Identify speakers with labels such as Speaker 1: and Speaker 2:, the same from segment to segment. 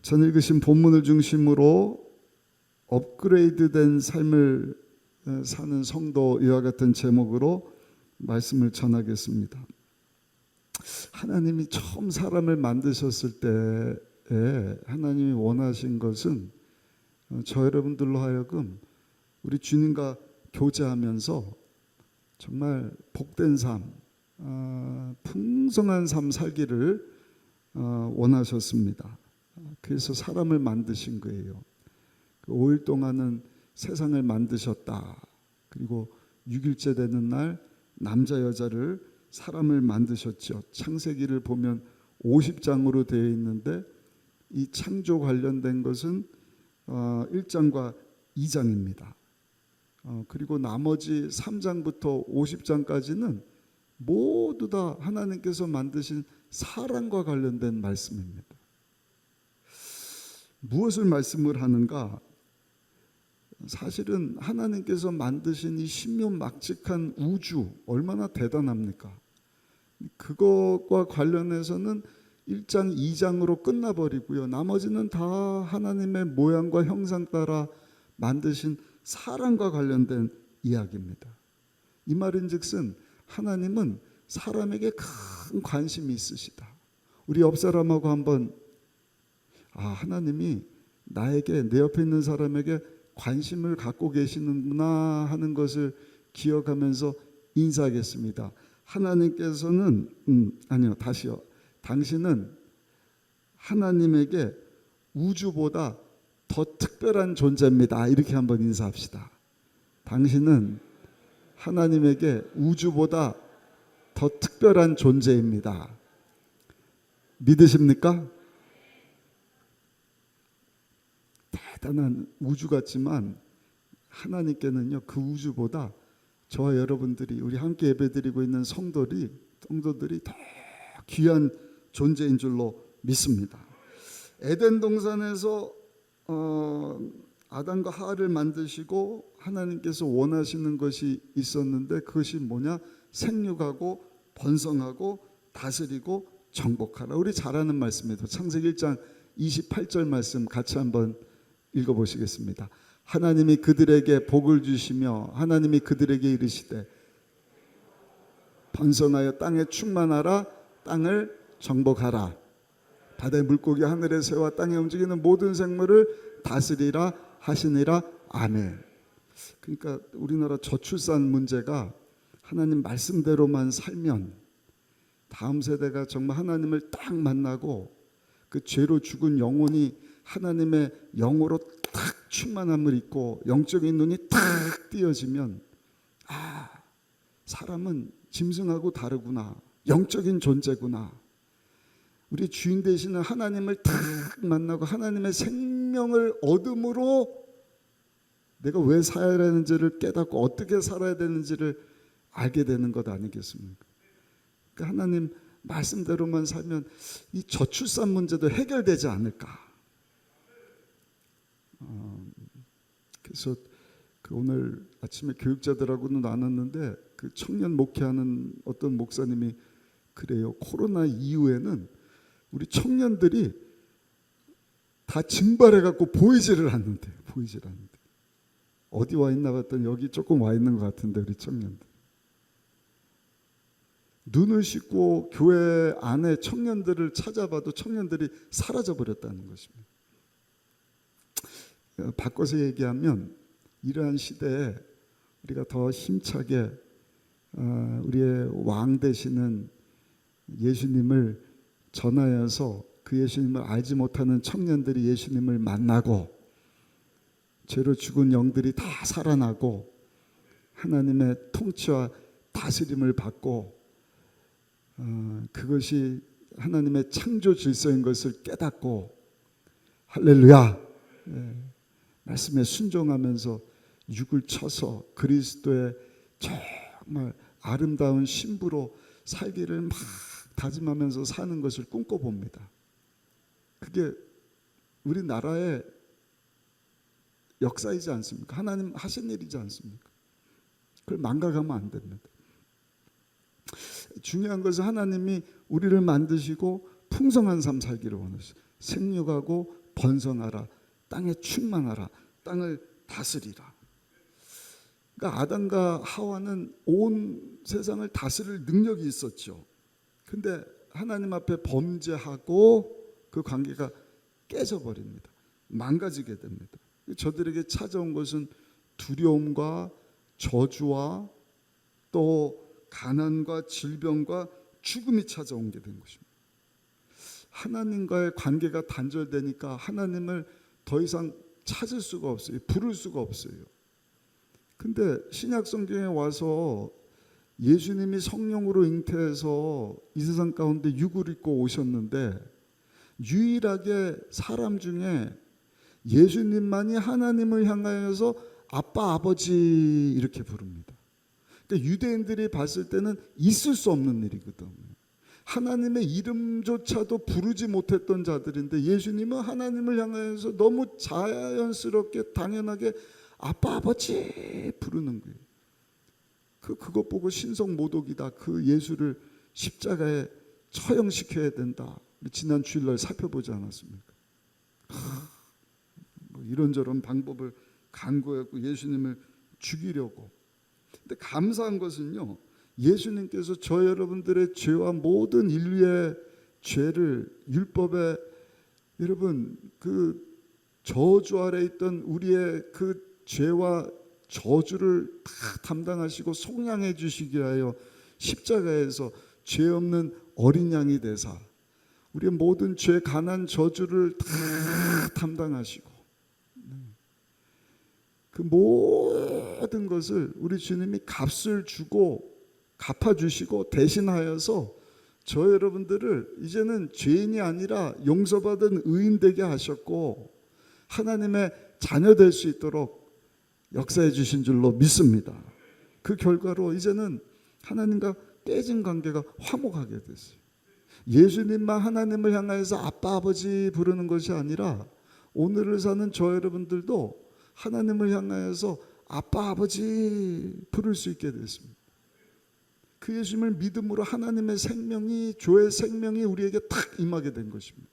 Speaker 1: 전 읽으신 본문을 중심으로 업그레이드된 삶을 사는 성도 이와 같은 제목으로 말씀을 전하겠습니다. 하나님이 처음 사람을 만드셨을 때에 하나님이 원하신 것은 저 여러분들로 하여금 우리 주님과 교제하면서 정말 복된 삶, 풍성한 삶 살기를 원하셨습니다. 그래서 사람을 만드신 거예요. 5일 동안은 세상을 만드셨다. 그리고 6일째 되는 날 남자 여자를 사람을 만드셨죠. 창세기를 보면 50장으로 되어 있는데 이 창조 관련된 것은 1장과 2장입니다. 그리고 나머지 3장부터 50장까지는 모두 다 하나님께서 만드신 사람과 관련된 말씀입니다. 무엇을 말씀을 하는가? 사실은 하나님께서 만드신 이 신묘막측한 우주 얼마나 대단합니까? 그것과 관련해서는 1장, 2장으로 끝나버리고요. 나머지는 다 하나님의 모양과 형상 따라 만드신 사람과 관련된 이야기입니다. 이 말인즉슨 하나님은 사람에게 큰 관심이 있으시다. 우리 옆 사람하고 한번 하나님이 나에게, 내 옆에 있는 사람에게 관심을 갖고 계시는구나 하는 것을 기억하면서 인사하겠습니다. 하나님께서는 다시요. 당신은 하나님에게 우주보다 더 특별한 존재입니다. 이렇게 한번 인사합시다. 당신은 하나님에게 우주보다 더 특별한 존재입니다. 믿으십니까? 대단한 우주 같지만 하나님께는요, 그 우주보다 저와 여러분들이, 우리 함께 예배드리고 있는 성도들이 더 귀한 존재인 줄로 믿습니다. 에덴 동산에서 아담과 하와를 만드시고 하나님께서 원하시는 것이 있었는데 그것이 뭐냐? 생육하고 번성하고 다스리고 정복하라. 우리 잘 아는 말씀입니다. 창세기 1장 28절 말씀 같이 한번 읽어보시겠습니다. 하나님이 그들에게 복을 주시며 하나님이 그들에게 이르시되 번성하여 땅에 충만하라. 땅을 정복하라. 바다의 물고기, 하늘의 새와 땅에 움직이는 모든 생물을 다스리라 하시니라. 아멘. 그러니까 우리나라 저출산 문제가 하나님 말씀대로만 살면 다음 세대가 정말 하나님을 딱 만나고 그 죄로 죽은 영혼이 하나님의 영으로 딱 충만함을 입고 영적인 눈이 딱 띄어지면 사람은 짐승하고 다르구나. 영적인 존재구나. 우리 주인 되시는 하나님을 딱 만나고 하나님의 생명을 얻음으로 내가 왜 살아야 되는지를 깨닫고 어떻게 살아야 되는지를 알게 되는 것 아니겠습니까? 그러니까 하나님 말씀대로만 살면 이 저출산 문제도 해결되지 않을까. 그래서 오늘 아침에 교육자들하고는 나눴는데 그 청년 목회하는 어떤 목사님이 그래요. 코로나 이후에는 우리 청년들이 다 증발해갖고 보이지를 않는데 어디 와 있나 봤더니 여기 조금 와 있는 것 같은데 우리 청년들 눈을 씻고 교회 안에 청년들을 찾아봐도 청년들이 사라져버렸다는 것입니다. 바꿔서 얘기하면 이러한 시대에 우리가 더 힘차게 우리의 왕 되시는 예수님을 전하여서 그 예수님을 알지 못하는 청년들이 예수님을 만나고 죄로 죽은 영들이 다 살아나고 하나님의 통치와 다스림을 받고 그것이 하나님의 창조 질서인 것을 깨닫고 할렐루야. 말씀에 순종하면서 육을 쳐서 그리스도의 정말 아름다운 신부로 살기를 막 다짐하면서 사는 것을 꿈꿔봅니다. 그게 우리나라의 역사이지 않습니까? 하나님 하신 일이지 않습니까? 그걸 망각하면 안 됩니다. 중요한 것은 하나님이 우리를 만드시고 풍성한 삶 살기를 원하시죠. 생육하고 번성하라, 땅에 충만하라, 땅을 다스리라. 그러니까 아담과 하와는 온 세상을 다스릴 능력이 있었죠. 근데 하나님 앞에 범죄하고 그 관계가 깨져버립니다. 망가지게 됩니다. 저들에게 찾아온 것은 두려움과 저주와 또 가난과 질병과 죽음이 찾아온 게 된 것입니다. 하나님과의 관계가 단절되니까 하나님을 더 이상 찾을 수가 없어요. 부를 수가 없어요. 근데 신약 성경에 와서 예수님이 성령으로 잉태해서 이 세상 가운데 육을 입고 오셨는데 유일하게 사람 중에 예수님만이 하나님을 향하여서 아빠, 아버지 이렇게 부릅니다. 그러니까 유대인들이 봤을 때는 있을 수 없는 일이거든요. 하나님의 이름조차도 부르지 못했던 자들인데 예수님은 하나님을 향하여서 너무 자연스럽게 당연하게 아빠, 아버지 부르는 거예요. 그것 보고 신성모독이다. 그 예수를 십자가에 처형시켜야 된다. 지난 주일날 살펴보지 않았습니까? 뭐 이런저런 방법을 강구했고 예수님을 죽이려고. 근데 감사한 것은요, 예수님께서 저 여러분들의 죄와 모든 인류의 죄를 율법에 여러분 그 저주 아래 있던 우리의 그 죄와 저주를 다 담당하시고 속량해 주시기 위하여 십자가에서 죄 없는 어린 양이 되사 우리의 모든 죄, 가난, 저주를 다 담당하시고 그 모든 것을 우리 주님이 값을 주고 갚아주시고 대신하여서 저 여러분들을 이제는 죄인이 아니라 용서받은 의인 되게 하셨고 하나님의 자녀 될 수 있도록 역사해 주신 줄로 믿습니다. 그 결과로 이제는 하나님과 깨진 관계가 화목하게 됐어요. 예수님만 하나님을 향하여서 아빠 아버지 부르는 것이 아니라 오늘을 사는 저 여러분들도 하나님을 향하여서 아빠 아버지 부를 수 있게 됐습니다. 그 예수님을 믿음으로 하나님의 생명이 조의 생명이 우리에게 탁 임하게 된 것입니다.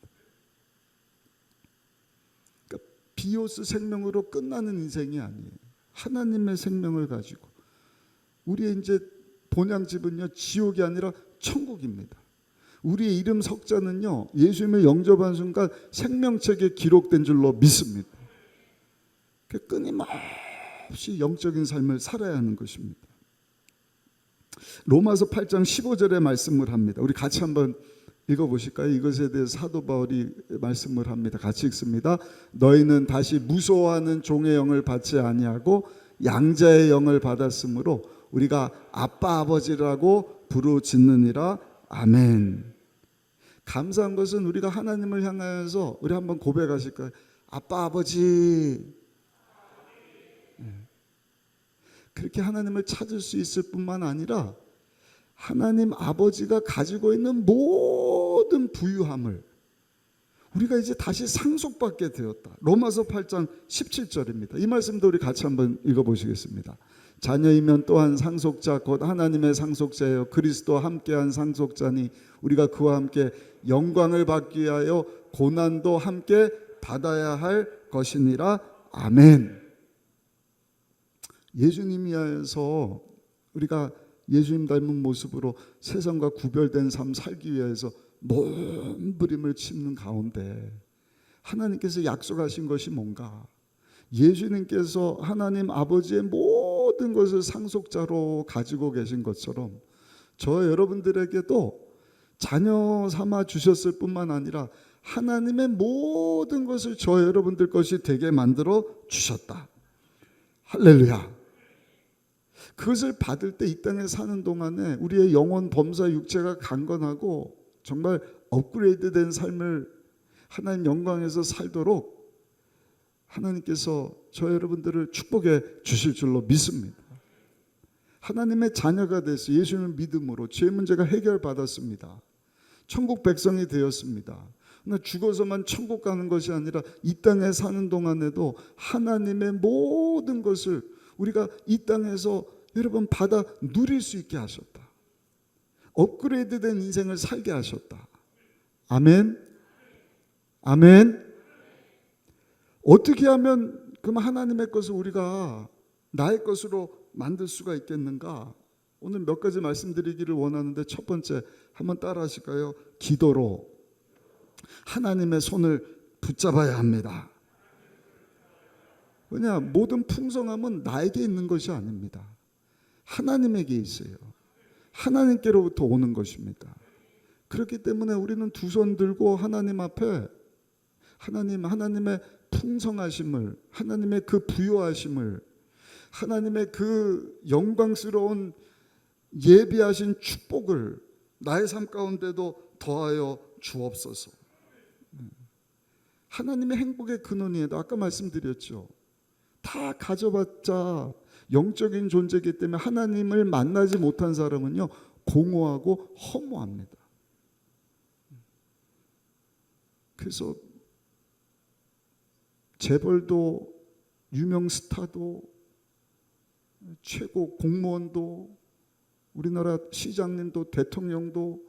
Speaker 1: 그러니까 비오스 생명으로 끝나는 인생이 아니에요. 하나님의 생명을 가지고 우리의 이제 본향집은요 지옥이 아니라 천국입니다. 우리의 이름 석자는요 예수님을 영접한 순간 생명책에 기록된 줄로 믿습니다. 끊임없이 영적인 삶을 살아야 하는 것입니다. 로마서 8장 15절에 말씀을 합니다. 우리 같이 한번 읽어보실까요? 이것에 대해서 사도 바울이 말씀을 합니다. 같이 읽습니다. 너희는 다시 무서워하는 종의 영을 받지 아니하고 양자의 영을 받았으므로 우리가 아빠 아버지라고 부르짖느니라. 아멘. 감사한 것은 우리가 하나님을 향하여서 우리 한번 고백하실까요? 아빠 아버지. 그렇게 하나님을 찾을 수 있을 뿐만 아니라 하나님 아버지가 가지고 있는 모든 부유함을 우리가 이제 다시 상속받게 되었다. 로마서 8장 17절입니다. 이 말씀도 우리 같이 한번 읽어보시겠습니다. 자녀이면 또한 상속자 곧 하나님의 상속자여 그리스도와 함께한 상속자니 우리가 그와 함께 영광을 받기 위하여 고난도 함께 받아야 할 것이니라. 아멘. 예수님이 하여서 우리가 예수님 닮은 모습으로 세상과 구별된 삶 살기 위해서 몸부림을 치는 가운데 하나님께서 약속하신 것이 뭔가? 예수님께서 하나님 아버지의 모든 것을 상속자로 가지고 계신 것처럼 저 여러분들에게도 자녀 삼아 주셨을 뿐만 아니라 하나님의 모든 것을 저 여러분들 것이 되게 만들어 주셨다. 할렐루야. 그것을 받을 때 이 땅에 사는 동안에 우리의 영혼 범사 육체가 강건하고 정말 업그레이드된 삶을 하나님 영광에서 살도록 하나님께서 저 여러분들을 축복해 주실 줄로 믿습니다. 하나님의 자녀가 돼서 예수님을 믿음으로 죄 문제가 해결받았습니다. 천국 백성이 되었습니다. 그러나 죽어서만 천국 가는 것이 아니라 이 땅에 사는 동안에도 하나님의 모든 것을 우리가 이 땅에서 여러분 받아 누릴 수 있게 하셨다. 업그레이드된 인생을 살게 하셨다. 아멘. 아멘. 어떻게 하면 그럼 하나님의 것을 우리가 나의 것으로 만들 수가 있겠는가? 오늘 몇 가지 말씀드리기를 원하는데, 첫 번째 한번 따라 하실까요? 기도로 하나님의 손을 붙잡아야 합니다. 왜냐? 모든 풍성함은 나에게 있는 것이 아닙니다. 하나님에게 있어요. 하나님께로부터 오는 것입니다. 그렇기 때문에 우리는 두 손 들고 하나님 앞에 하나님의 풍성하심을, 하나님의 그 부요하심을, 하나님의 그 영광스러운 예비하신 축복을 나의 삶 가운데도 더하여 주옵소서. 하나님의 행복의 근원이에요. 아까 말씀드렸죠. 다 가져봤자 영적인 존재이기 때문에 하나님을 만나지 못한 사람은요, 공허하고 허무합니다. 그래서 재벌도, 유명 스타도, 최고 공무원도, 우리나라 시장님도, 대통령도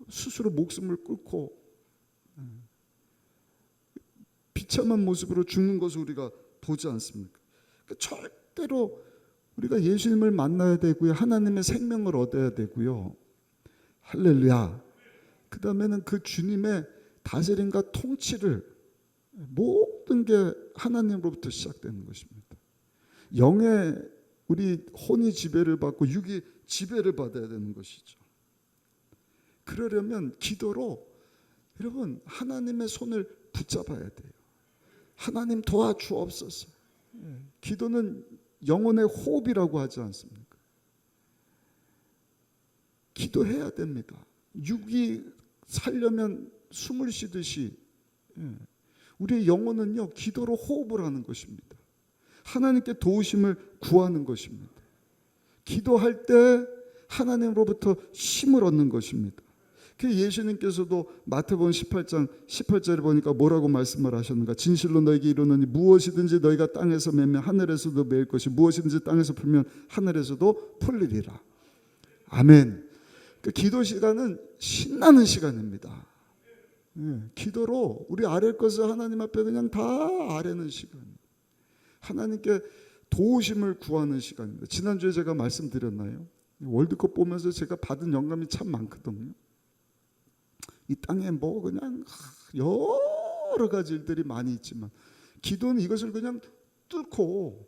Speaker 1: 스스로 목숨을 끊고 비참한 모습으로 죽는 것을 우리가 보지 않습니까? 그러니까 절대로 우리가 예수님을 만나야 되고요, 하나님의 생명을 얻어야 되고요. 할렐루야. 그 다음에는 그 주님의 다스림과 통치를, 모든 게 하나님으로부터 시작되는 것입니다. 영의 우리 혼이 지배를 받고 육이 지배를 받아야 되는 것이죠. 그러려면 기도로 여러분 하나님의 손을 붙잡아야 돼요. 하나님 도와주옵소서. 기도는 영혼의 호흡이라고 하지 않습니까? 기도해야 됩니다. 육이 살려면 숨을 쉬듯이 우리의 영혼은요, 기도로 호흡을 하는 것입니다. 하나님께 도우심을 구하는 것입니다. 기도할 때 하나님으로부터 힘을 얻는 것입니다. 그 예수님께서도 마태복음 18장 18절에 보니까 뭐라고 말씀을 하셨는가? 진실로 너에게 이르노니 무엇이든지 너희가 땅에서 매면 하늘에서도 매일 것이, 무엇이든지 땅에서 풀면 하늘에서도 풀리리라. 아멘. 그 기도 시간은 신나는 시간입니다. 기도로 우리 아랠 것을 하나님 앞에 그냥 다 아뢰는 시간, 하나님께 도우심을 구하는 시간입니다. 지난주에 제가 말씀드렸나요? 월드컵 보면서 제가 받은 영감이 참 많거든요. 이 땅에 뭐 그냥 여러 가지 일들이 많이 있지만, 기도는 이것을 그냥 뚫고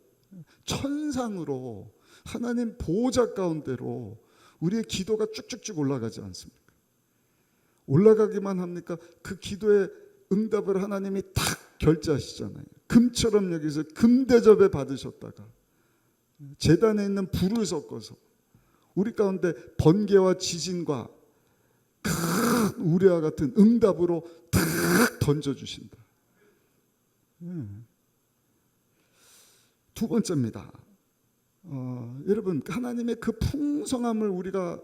Speaker 1: 천상으로 하나님 보호자 가운데로 우리의 기도가 쭉쭉쭉 올라가지 않습니까? 올라가기만 합니까? 그 기도의 응답을 하나님이 탁 결제하시잖아요. 금처럼 여기서 금대접에 받으셨다가 제단에 있는 불을 섞어서 우리 가운데 번개와 지진과 큰 우레와 같은 응답으로 탁 던져주신다. 두 번째입니다. 여러분, 하나님의 그 풍성함을 우리가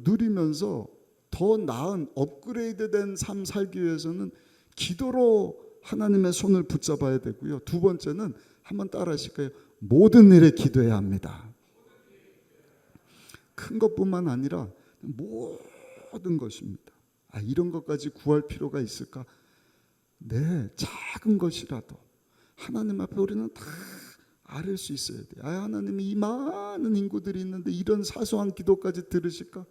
Speaker 1: 누리면서 더 나은 업그레이드된 삶 살기 위해서는 기도로 하나님의 손을 붙잡아야 되고요. 두 번째는 한번 따라 하실까요? 모든 일에 기도해야 합니다. 큰 것뿐만 아니라 모든 것입니다. 이런 것까지 구할 필요가 있을까? 네, 작은 것이라도 하나님 앞에 우리는 다 아뢰 수 있어야 돼요. 하나님이 이 많은 인구들이 있는데 이런 사소한 기도까지 들으실까?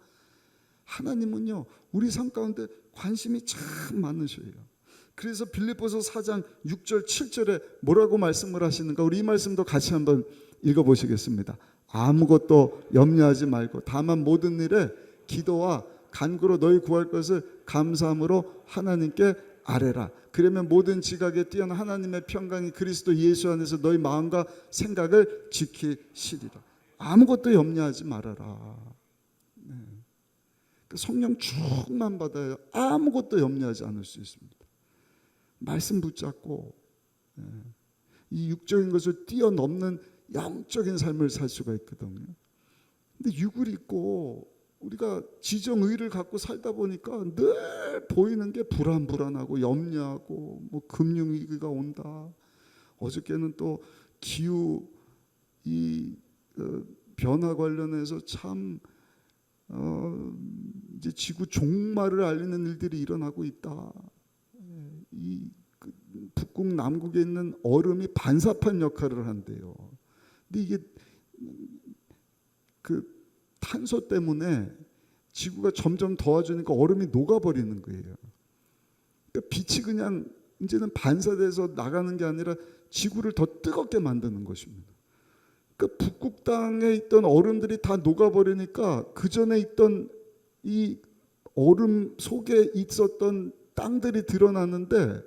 Speaker 1: 하나님은요, 우리 삶 가운데 관심이 참 많으셔요. 그래서 빌립보서 4장 6절 7절에 뭐라고 말씀을 하시는가? 우리 이 말씀도 같이 한번 읽어보시겠습니다. 아무것도 염려하지 말고 다만 모든 일에 기도와 간구로 너희 구할 것을 감사함으로 하나님께 아뢰라. 그러면 모든 지각에 뛰어난 하나님의 평강이 그리스도 예수 안에서 너희 마음과 생각을 지키시리라. 아무것도 염려하지 말아라. 성령 충만 받아야 아무것도 염려하지 않을 수 있습니다. 말씀 붙잡고 이 육적인 것을 뛰어넘는 영적인 삶을 살 수가 있거든요. 근데 육을 입고 우리가 지정의를 갖고 살다 보니까 늘 보이는 게 불안하고 염려하고 뭐 금융위기가 온다. 어저께는 또 기후 이 변화 관련해서 참 이제 지구 종말을 알리는 일들이 일어나고 있다. 이 북극 남극에 있는 얼음이 반사판 역할을 한대요. 근데 이게 그 탄소 때문에 지구가 점점 더워지니까 얼음이 녹아버리는 거예요. 그러니까 빛이 그냥 이제는 반사돼서 나가는 게 아니라 지구를 더 뜨겁게 만드는 것입니다. 그 북극 땅에 있던 얼음들이 다 녹아버리니까 그 전에 있던 이 얼음 속에 있었던 땅들이 드러나는데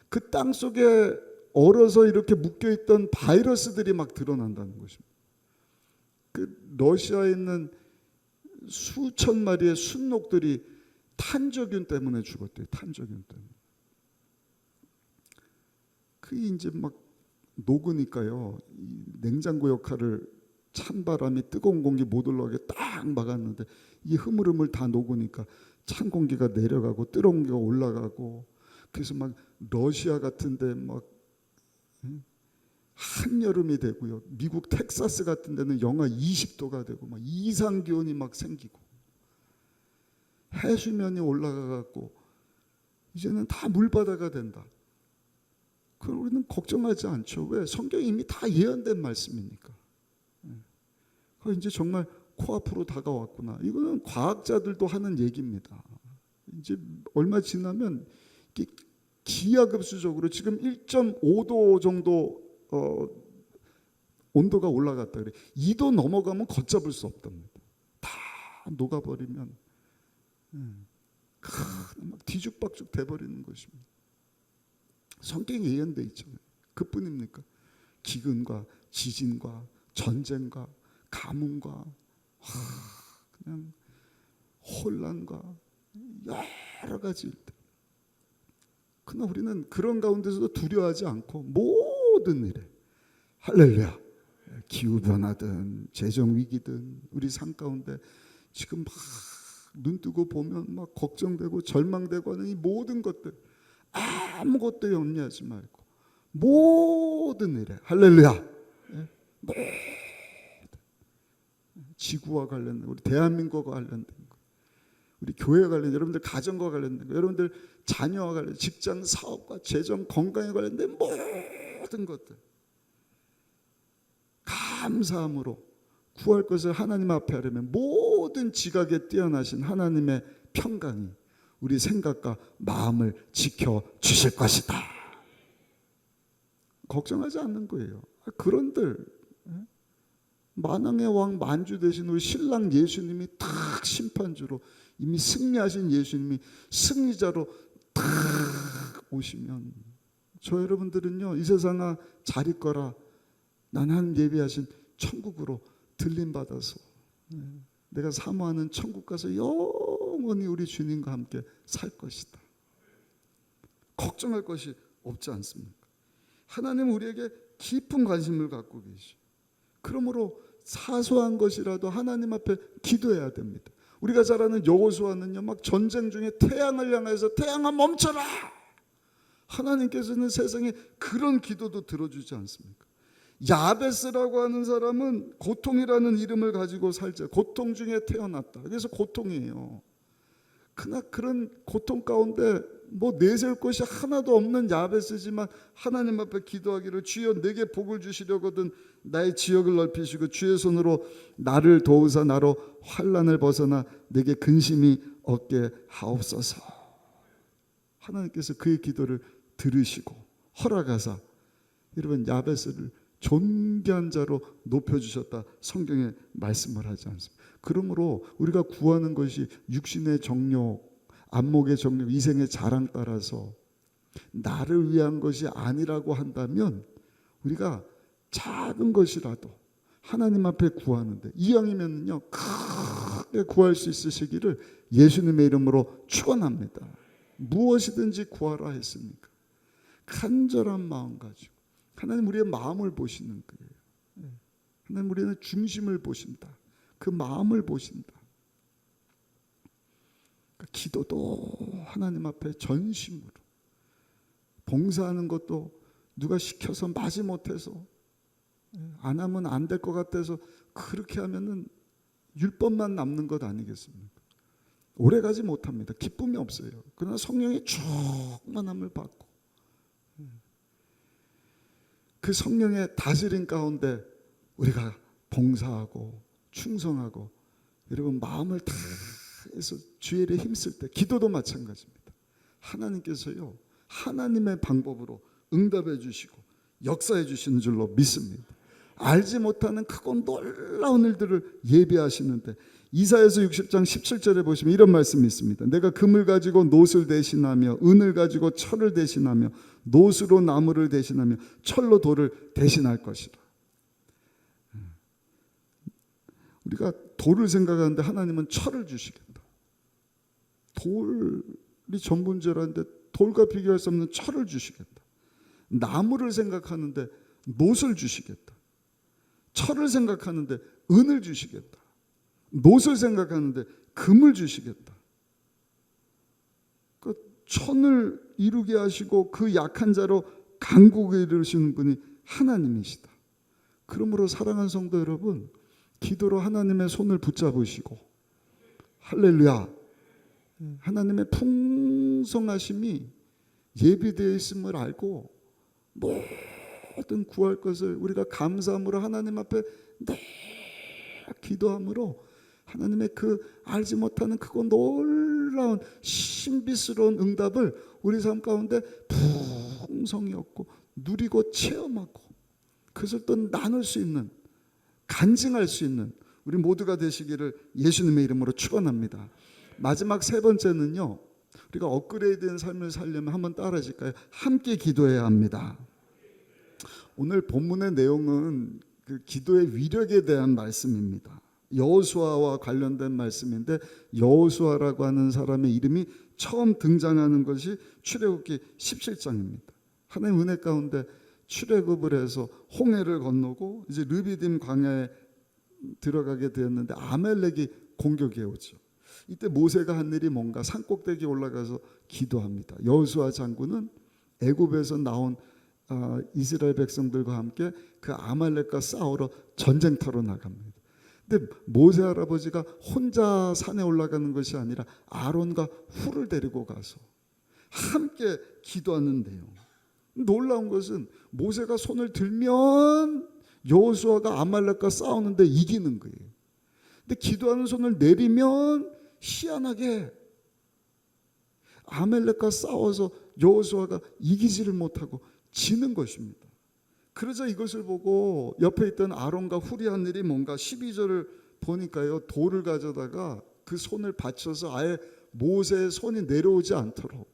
Speaker 1: 그 땅 속에 얼어서 이렇게 묶여있던 바이러스들이 막 드러난다는 것입니다. 그 러시아에 있는 수천 마리의 순록들이 탄저균 때문에 죽었대요. 탄저균 때문에. 그게 이제 막 녹으니까요. 이 냉장고 역할을 찬바람이 뜨거운 공기 못 올라오게 딱 막았는데 이 흐물흐물 다 녹으니까 찬 공기가 내려가고 뜨거운 공기가 올라가고 그래서 막 러시아 같은데 막 한여름이 되고요. 미국 텍사스 같은 데는 영하 20도가 되고 막 이상 기온이 막 생기고 해수면이 올라가 갖고 이제는 다 물바다가 된다. 그럼 우리는 걱정하지 않죠. 왜? 성경이 이미 다 예언된 말씀이니까. 이제 정말 코앞으로 다가왔구나. 이거는 과학자들도 하는 얘기입니다. 이제 얼마 지나면 기하급수적으로 지금 1.5도 정도 온도가 올라갔다 그래. 2도 넘어가면 걷잡을 수 없답니다. 다 녹아버리면 막 뒤죽박죽 돼버리는 것입니다. 성경에 예언돼 있잖아요. 그뿐입니까? 기근과 지진과 전쟁과 가뭄과 그냥 혼란과 여러 가지 일들. 그러나 우리는 그런 가운데서도 두려워하지 않고 모든 일에 할렐루야. 기후변화든 재정위기든 우리 삶 가운데 지금 막 눈뜨고 보면 막 걱정되고 절망되고 하는 이 모든 것들 아무것도 염려하지 말고 모든 일에 할렐루야. 지구와 관련된 우리 대한민국과 관련된 거, 우리 교회와 관련된 여러분들 가정과 관련된 거, 여러분들 자녀와 관련된 직장 사업과 재정 건강에 관련된 모든 것들 감사함으로 구할 것을 하나님 앞에 하려면 모든 지각에 뛰어나신 하나님의 평강이 우리 생각과 마음을 지켜주실 것이다. 걱정하지 않는 거예요. 그런들 만왕의 왕 만주 되신 우리 신랑 예수님이 탁 심판주로 이미 승리하신 예수님이 승리자로 탁 오시면 저 여러분들은요 이 세상아 잘 있거라 난 하나님 예비하신 천국으로 들림받아서 내가 사모하는 천국 가서 영원히 우리 주님과 함께 살 것이다. 걱정할 것이 없지 않습니까? 하나님은 우리에게 깊은 관심을 갖고 계시오. 그러므로 사소한 것이라도 하나님 앞에 기도해야 됩니다. 우리가 잘 아는 여호수아는요 막 전쟁 중에 태양을 향해서 태양아 멈춰라. 하나님께서는 세상에 그런 기도도 들어주지 않습니까? 야베스라고 하는 사람은 고통이라는 이름을 가지고 살자. 고통 중에 태어났다. 그래서 고통이에요. 그러나 그런 고통 가운데 뭐 내세울 것이 하나도 없는 야베스지만 하나님 앞에 기도하기를 주여 내게 복을 주시려거든 나의 지역을 넓히시고 주의 손으로 나를 도우사 나로 환난을 벗어나 내게 근심이 없게 하옵소서. 하나님께서 그의 기도를 들으시고 허락하사 여러분 야베스를 존귀한 자로 높여주셨다. 성경에 말씀을 하지 않습니까? 그러므로 우리가 구하는 것이 육신의 정욕, 안목의 정욕, 이생의 자랑 따라서 나를 위한 것이 아니라고 한다면 우리가 작은 것이라도 하나님 앞에 구하는데 이왕이면요 크게 구할 수 있으시기를 예수님의 이름으로 축원합니다. 무엇이든지 구하라 했습니까? 간절한 마음 가지고 하나님 우리의 마음을 보시는 거예요. 하나님 우리의 중심을 보신다. 그 마음을 보신다. 그러니까 기도도 하나님 앞에 전심으로 봉사하는 것도 누가 시켜서 마지못해서 안 하면 안 될 것 같아서 그렇게 하면은 율법만 남는 것 아니겠습니까? 오래가지 못합니다. 기쁨이 없어요. 그러나 성령의 충만함을 받고 그 성령의 다스림 가운데 우리가 봉사하고 충성하고 여러분 마음을 다해서 주의 일에 힘쓸 때 기도도 마찬가지입니다. 하나님께서요 하나님의 방법으로 응답해 주시고 역사해 주시는 줄로 믿습니다. 알지 못하는 크고 놀라운 일들을 예비하시는데 이사야서 60장 17절에 보시면 이런 말씀이 있습니다. 내가 금을 가지고 노를 대신하며 은을 가지고 철을 대신하며 노수로 나무를 대신하며 철로 돌을 대신할 것이라. 우리가 돌을 생각하는데 하나님은 철을 주시겠다. 돌이 전문제라는데 돌과 비교할 수 없는 철을 주시겠다. 나무를 생각하는데 노를 주시겠다. 철을 생각하는데 은을 주시겠다. 노를 생각하는데 금을 주시겠다. 그 천을 이루게 하시고 그 약한 자로 강국을 이루시는 분이 하나님이시다. 그러므로 사랑하는 성도 여러분, 기도로 하나님의 손을 붙잡으시고 할렐루야, 하나님의 풍성하심이 예비되어 있음을 알고 모든 구할 것을 우리가 감사함으로 하나님 앞에 늘 기도함으로 하나님의 그 알지 못하는 크고 놀라운 신비스러운 응답을 우리 삶 가운데 풍성히 얻고 누리고 체험하고 그것을 또 나눌 수 있는, 간증할 수 있는 우리 모두가 되시기를 예수님의 이름으로 축원합니다. 마지막 세 번째는요, 우리가 업그레이드된 삶을 살려면 한번 따라하실까요? 함께 기도해야 합니다. 오늘 본문의 내용은 그 기도의 위력에 대한 말씀입니다. 여호수아와 관련된 말씀인데 여호수아라고 하는 사람의 이름이 처음 등장하는 것이 출애굽기 17장입니다. 하나님의 은혜 가운데 출애굽을 해서 홍해를 건너고 이제 르비딤 광야에 들어가게 되었는데 아말렉이 공격해 오죠. 이때 모세가 한 일이 뭔가 산꼭대기에 올라가서 기도합니다. 여호수아 장군은 애굽에서 나온 이스라엘 백성들과 함께 그 아말렉과 싸우러 전쟁터로 나갑니다. 근데 모세 할아버지가 혼자 산에 올라가는 것이 아니라 아론과 훌을 데리고 가서 함께 기도하는데요. 놀라운 것은 모세가 손을 들면 여호수아가 아말렉과 싸우는데 이기는 거예요. 근데 기도하는 손을 내리면 희한하게 아말렉과 싸워서 여호수아가 이기지를 못하고 지는 것입니다. 그러자 이것을 보고 옆에 있던 아론과 훌이 한 일이 뭔가 12절을 보니까요, 돌을 가져다가 그 손을 받쳐서 아예 모세의 손이 내려오지 않도록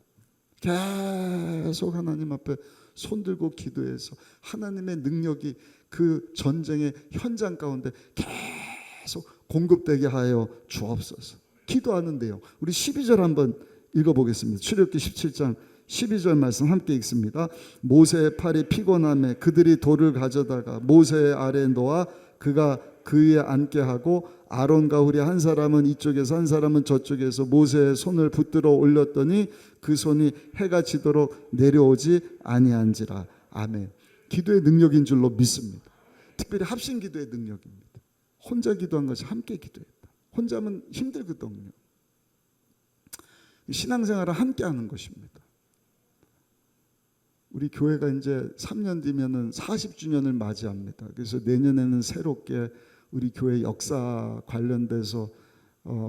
Speaker 1: 계속 하나님 앞에 손들고 기도해서 하나님의 능력이 그 전쟁의 현장 가운데 계속 공급되게 하여 주옵소서. 기도하는데요, 우리 12절 한번 읽어보겠습니다. 출애굽기 17장 12절 말씀 함께 읽습니다. 모세의 팔이 피곤함에 그들이 돌을 가져다가 모세의 아래에 놓아 그가 그 위에 앉게 하고 아론과 훌이 한 사람은 이쪽에서 한 사람은 저쪽에서 모세의 손을 붙들어 올렸더니 그 손이 해가 지도록 내려오지 아니한지라. 아멘. 기도의 능력인 줄로 믿습니다. 특별히 합심 기도의 능력입니다. 혼자 기도한 것이 함께 기도했다. 혼자 하면 힘들거든요. 신앙생활을 함께 하는 것입니다. 우리 교회가 이제 3년 뒤면은 40주년을 맞이합니다. 그래서 내년에는 새롭게 우리 교회 역사 관련돼서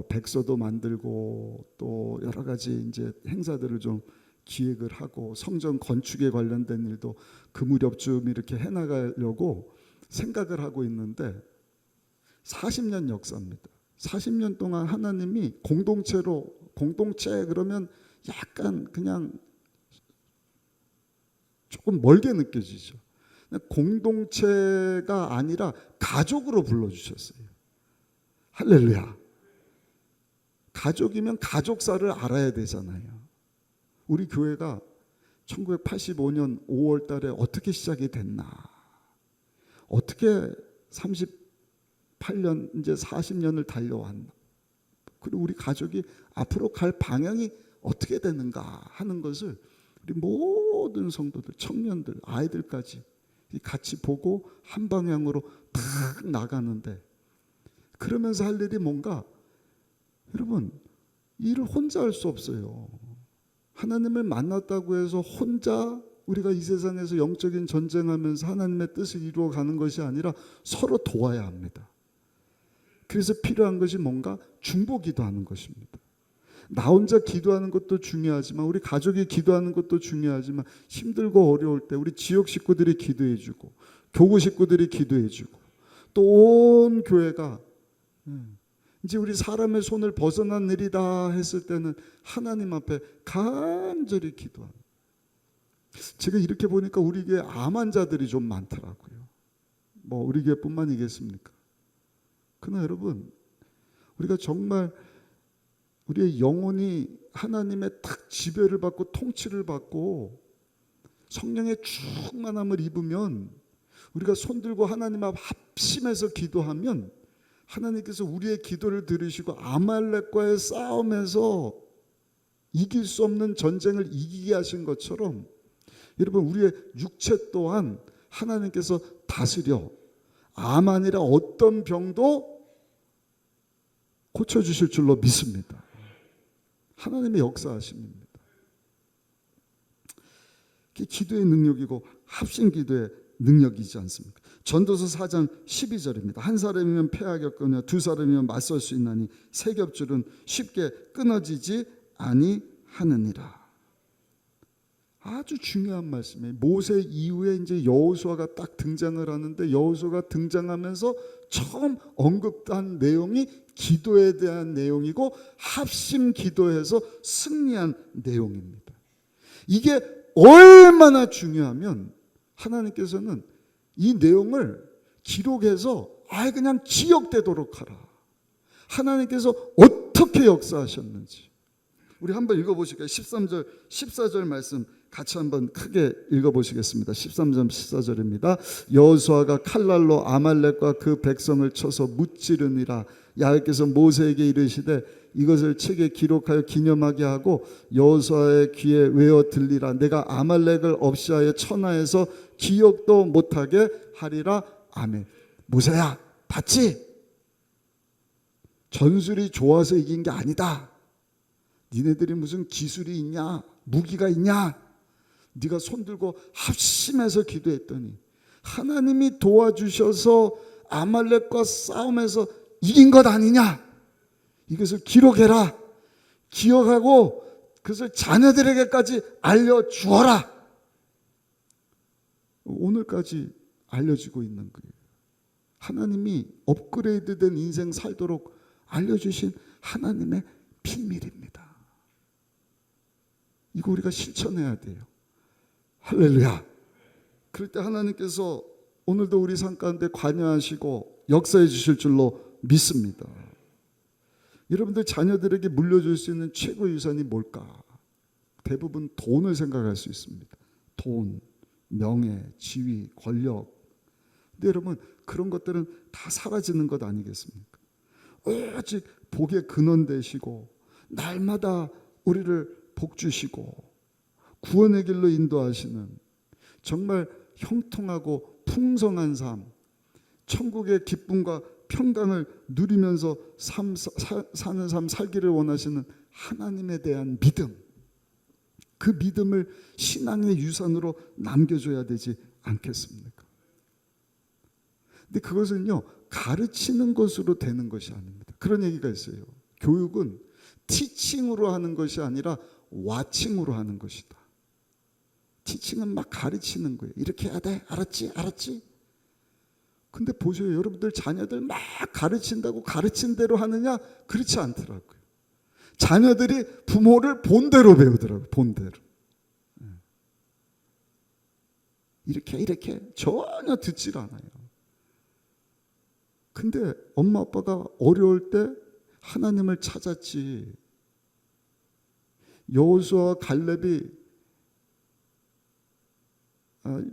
Speaker 1: 백서도 만들고 또 여러 가지 이제 행사들을 좀 기획을 하고 성전 건축에 관련된 일도 그 무렵쯤 이렇게 해나가려고 생각을 하고 있는데 40년 역사입니다. 40년 동안 하나님이 공동체 그러면 약간 그냥 조금 멀게 느껴지죠. 공동체가 아니라 가족으로 불러주셨어요. 할렐루야. 가족이면 가족사를 알아야 되잖아요. 우리 교회가 1985년 5월 달에 어떻게 시작이 됐나, 어떻게 38년 이제 40년을 달려왔나, 그리고 우리 가족이 앞으로 갈 방향이 어떻게 되는가 하는 것을 우리 모든 성도들, 청년들, 아이들까지 같이 보고 한 방향으로 탁 나가는데, 그러면서 할 일이 뭔가, 여러분, 일을 혼자 할 수 없어요. 하나님을 만났다고 해서 혼자 우리가 이 세상에서 영적인 전쟁하면서 하나님의 뜻을 이루어가는 것이 아니라 서로 도와야 합니다. 그래서 필요한 것이 뭔가 중보기도하는 것입니다. 나 혼자 기도하는 것도 중요하지만 우리 가족이 기도하는 것도 중요하지만 힘들고 어려울 때 우리 지역 식구들이 기도해주고 교구 식구들이 기도해주고 또 온 교회가 이제 우리 사람의 손을 벗어난 일이다 했을 때는 하나님 앞에 간절히 기도하는. 제가 이렇게 보니까 우리 교회 암 환자들이 좀 많더라고요. 뭐 우리 교회뿐만이겠습니까? 그러나 여러분, 우리가 정말 우리의 영혼이 하나님의 탁 지배를 받고 통치를 받고 성령의 충만함을 입으면 우리가 손들고 하나님 앞 합심해서 기도하면 하나님께서 우리의 기도를 들으시고 아말렉과의 싸움에서 이길 수 없는 전쟁을 이기게 하신 것처럼 여러분 우리의 육체 또한 하나님께서 다스려 암 아니라 어떤 병도 고쳐주실 줄로 믿습니다. 하나님의 역사하심입니다. 그게 기도의 능력이고 합심기도의 능력이지 않습니까? 전도서 4장 12절입니다. 한 사람이면 패하겠거니와 두 사람이면 맞설 수 있나니 세 겹줄은 쉽게 끊어지지 아니하느니라. 아주 중요한 말씀이에요. 모세 이후에 이제 여호수아가 딱 등장을 하는데 여호수아가 등장하면서 처음 언급한 내용이 기도에 대한 내용이고 합심 기도해서 승리한 내용입니다. 이게 얼마나 중요하면 하나님께서는 이 내용을 기록해서 아예 그냥 기억되도록 하라. 하나님께서 어떻게 역사하셨는지 우리 한번 읽어보실까요? 13절 14절 말씀 같이 한번 크게 읽어보시겠습니다. 13절 14절입니다. 여호수아가 칼날로 아말렉과 그 백성을 쳐서 무찌르니라. 야훼께서 모세에게 이르시되 이것을 책에 기록하여 기념하게 하고 여호수아의 귀에 외어 들리라. 내가 아말렉을 없이하여 천하에서 기억도 못하게 하리라. 아멘. 모세야, 봤지? 전술이 좋아서 이긴 게 아니다. 니네들이 무슨 기술이 있냐, 무기가 있냐? 네가 손들고 합심해서 기도했더니 하나님이 도와주셔서 아말렉과 싸움에서 이긴 것 아니냐? 이것을 기록해라. 기억하고 그것을 자녀들에게까지 알려주어라. 오늘까지 알려지고 있는 거예요. 하나님이 업그레이드된 인생 살도록 알려주신 하나님의 비밀입니다. 이거 우리가 실천해야 돼요. 할렐루야. 그럴 때 하나님께서 오늘도 우리 삶 가운데 관여하시고 역사해 주실 줄로 믿습니다. 여러분들 자녀들에게 물려줄 수 있는 최고 유산이 뭘까? 대부분 돈을 생각할 수 있습니다. 돈, 명예, 지위, 권력. 근데 여러분 그런 것들은 다 사라지는 것 아니겠습니까? 오직 복의 근원 되시고 날마다 우리를 복 주시고 구원의 길로 인도하시는 정말 형통하고 풍성한 삶, 천국의 기쁨과 평강을 누리면서 사는 삶 살기를 원하시는 하나님에 대한 믿음, 그 믿음을 신앙의 유산으로 남겨줘야 되지 않겠습니까? 근데 그것은요 가르치는 것으로 되는 것이 아닙니다. 그런 얘기가 있어요. 교육은 티칭으로 하는 것이 아니라 와칭으로 하는 것이다. 티칭은 막 가르치는 거예요. 이렇게 해야 돼. 알았지? 알았지? 근데 보세요. 여러분들 자녀들 막 가르친다고 가르친 대로 하느냐? 그렇지 않더라고요. 자녀들이 부모를 본대로 배우더라고요. 본대로. 이렇게 전혀 듣질 않아요. 근데 엄마 아빠가 어려울 때 하나님을 찾았지. 여호수아와 갈렙이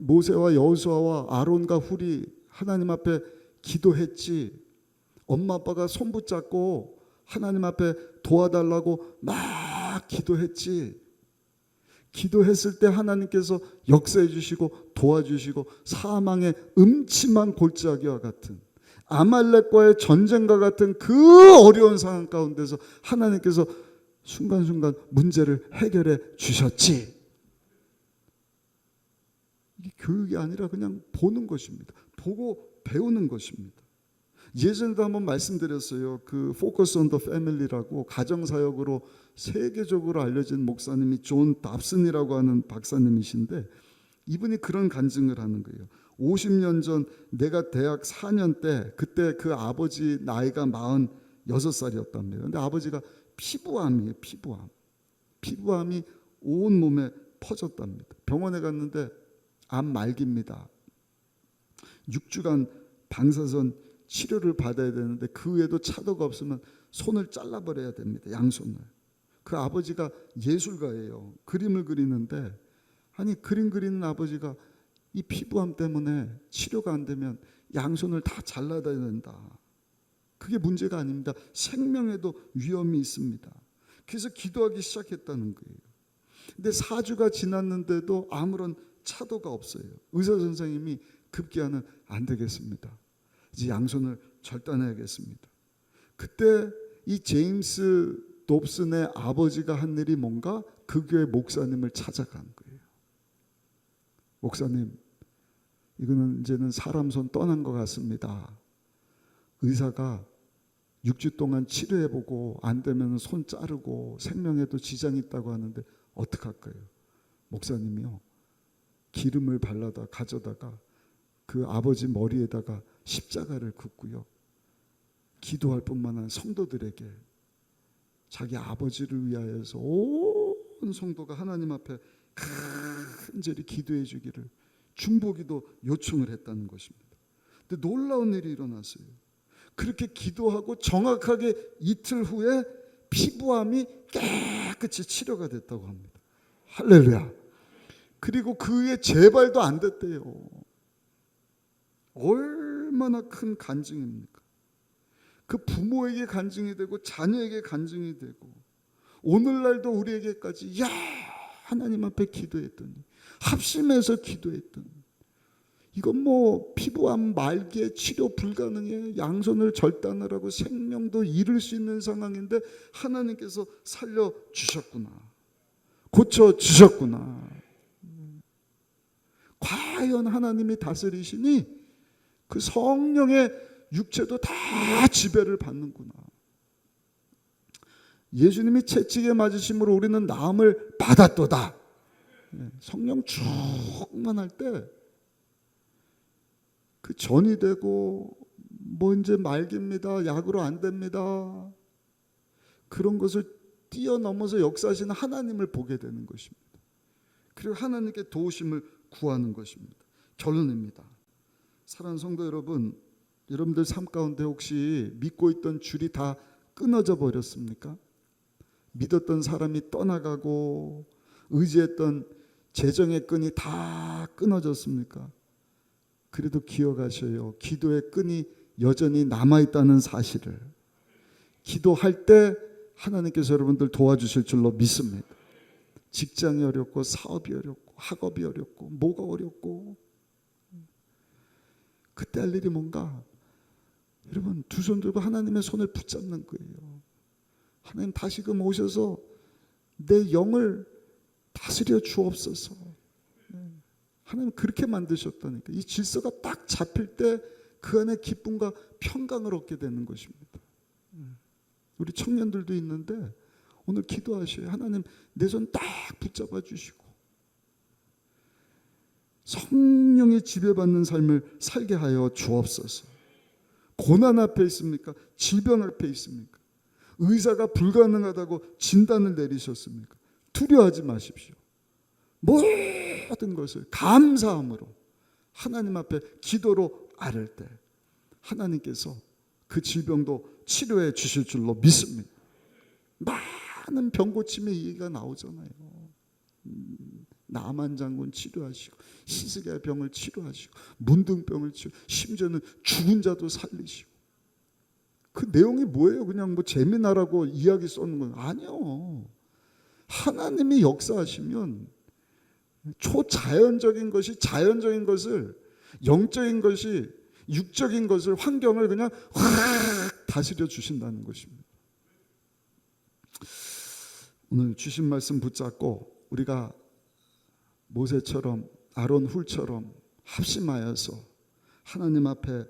Speaker 1: 모세와 여호수아와 아론과 훌이 하나님 앞에 기도했지. 엄마 아빠가 손 붙잡고 하나님 앞에 도와달라고 막 기도했지. 기도했을 때 하나님께서 역사해 주시고 도와주시고 사망의 음침한 골짜기와 같은 아말렉과의 전쟁과 같은 그 어려운 상황 가운데서 하나님께서 순간순간 문제를 해결해 주셨지. 이게 교육이 아니라 그냥 보는 것입니다. 보고 배우는 것입니다. 예전에도 한번 말씀드렸어요. 그 Focus on the Family라고 가정사역으로 세계적으로 알려진 목사님이 존 답슨이라고 하는 박사님이신데, 이분이 그런 간증을 하는 거예요. 50년 전 내가 대학 4년 때, 그때 그 아버지 나이가 46살이었답니다. 근데 아버지가 피부암이에요. 피부암이 온 몸에 퍼졌답니다. 병원에 갔는데 암 말기입니다. 6주간 방사선 치료를 받아야 되는데 그 외에도 차도가 없으면 손을 잘라버려야 됩니다. 양손을. 그 아버지가 예술가예요. 그림을 그리는데, 아니 그림 그리는 아버지가 이 피부암 때문에 치료가 안 되면 양손을 다 잘라야 된다. 그게 문제가 아닙니다. 생명에도 위험이 있습니다. 그래서 기도하기 시작했다는 거예요. 근데 4주가 지났는데도 아무런 차도가 없어요. 의사 선생님이 급기야는 안 되겠습니다. 이제 양손을 절단해야겠습니다. 그때 이 제임스 dobson의 아버지가 한 일이 뭔가, 그 교회 목사님을 찾아간 거예요. 목사님, 이거는 이제는 사람 손 떠난 것 같습니다. 의사가 6주 동안 치료해보고 안 되면 손 자르고 생명에도 지장이 있다고 하는데 어떡할까요? 목사님이요, 기름을 발라다 가져다가 그 아버지 머리에다가 십자가를 긋고요, 기도할 뿐만 아니라 성도들에게 자기 아버지를 위하여서 온 성도가 하나님 앞에 간절히 기도해 주기를 중보기도 요청을 했다는 것입니다. 근데 놀라운 일이 일어났어요. 그렇게 기도하고 정확하게 이틀 후에 피부암이 깨끗이 치료가 됐다고 합니다. 할렐루야. 그리고 그 후에 재발도 안 됐대요. 얼마나 큰 간증입니까? 그 부모에게 간증이 되고 자녀에게 간증이 되고, 오늘날도 우리에게까지 하나님 앞에 기도했더니, 합심해서 기도했더니, 이건 뭐 피부암 말기에 치료 불가능해, 양손을 절단하라고 생명도 잃을 수 있는 상황인데 하나님께서 살려주셨구나, 고쳐주셨구나. 과연 하나님이 다스리시니 그 성령의 육체도 다 지배를 받는구나. 예수님이 채찍에 맞으심으로 우리는 나음을 받았도다. 성령 충만할 때 그 전이 되고 뭐 이제 말기입니다, 약으로 안 됩니다, 그런 것을 뛰어넘어서 역사하시는 하나님을 보게 되는 것입니다. 그리고 하나님께 도우심을 구하는 것입니다. 결론입니다. 사랑하는 성도 여러분, 여러분들 삶 가운데 혹시 믿고 있던 줄이 다 끊어져 버렸습니까? 믿었던 사람이 떠나가고 의지했던 재정의 끈이 다 끊어졌습니까? 그래도 기억하셔요. 기도의 끈이 여전히 남아있다는 사실을. 기도할 때 하나님께서 여러분들 도와주실 줄로 믿습니다. 직장이 어렵고 사업이 어렵고 학업이 어렵고 뭐가 어렵고, 그때 할 일이 뭔가, 여러분 두 손 들고 하나님의 손을 붙잡는 거예요. 하나님 다시금 오셔서 내 영을 다스려 주옵소서. 하나님 그렇게 만드셨다니까. 이 질서가 딱 잡힐 때 그 안에 기쁨과 평강을 얻게 되는 것입니다. 우리 청년들도 있는데 오늘 기도하셔요. 하나님 내 손 딱 붙잡아 주시고 성령의 지배받는 삶을 살게 하여 주옵소서. 고난 앞에 있습니까? 질병 앞에 있습니까? 의사가 불가능하다고 진단을 내리셨습니까? 두려워하지 마십시오. 모든 것을 감사함으로 하나님 앞에 기도로 아뢰 때 하나님께서 그 질병도 치료해 주실 줄로 믿습니다. 많은 병 고침의 얘기가 나오잖아요. 나만 장군 치료하시고 히스기야 병을 치료하시고 문둥병을 치료, 심지어는 죽은 자도 살리시고. 그 내용이 뭐예요? 그냥 뭐 재미나라고 이야기 써는 건 아니요. 하나님이 역사하시면 초자연적인 것이 자연적인 것을, 영적인 것이 육적인 것을, 환경을 그냥 확 다스려 주신다는 것입니다. 오늘 주신 말씀 붙잡고 우리가 모세처럼 아론 훌처럼 합심하여서 하나님 앞에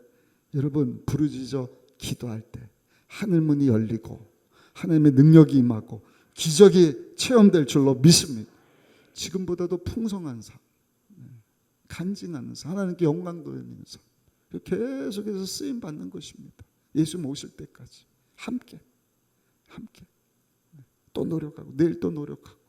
Speaker 1: 여러분 부르짖어 기도할 때 하늘 문이 열리고 하나님의 능력이 임하고 기적이 체험될 줄로 믿습니다. 지금보다도 풍성한 삶, 간증하는 삶, 하나님께 영광 돌리는 삶, 계속해서 쓰임 받는 것입니다. 예수님 오실 때까지 함께 또 노력하고 내일 또 노력하고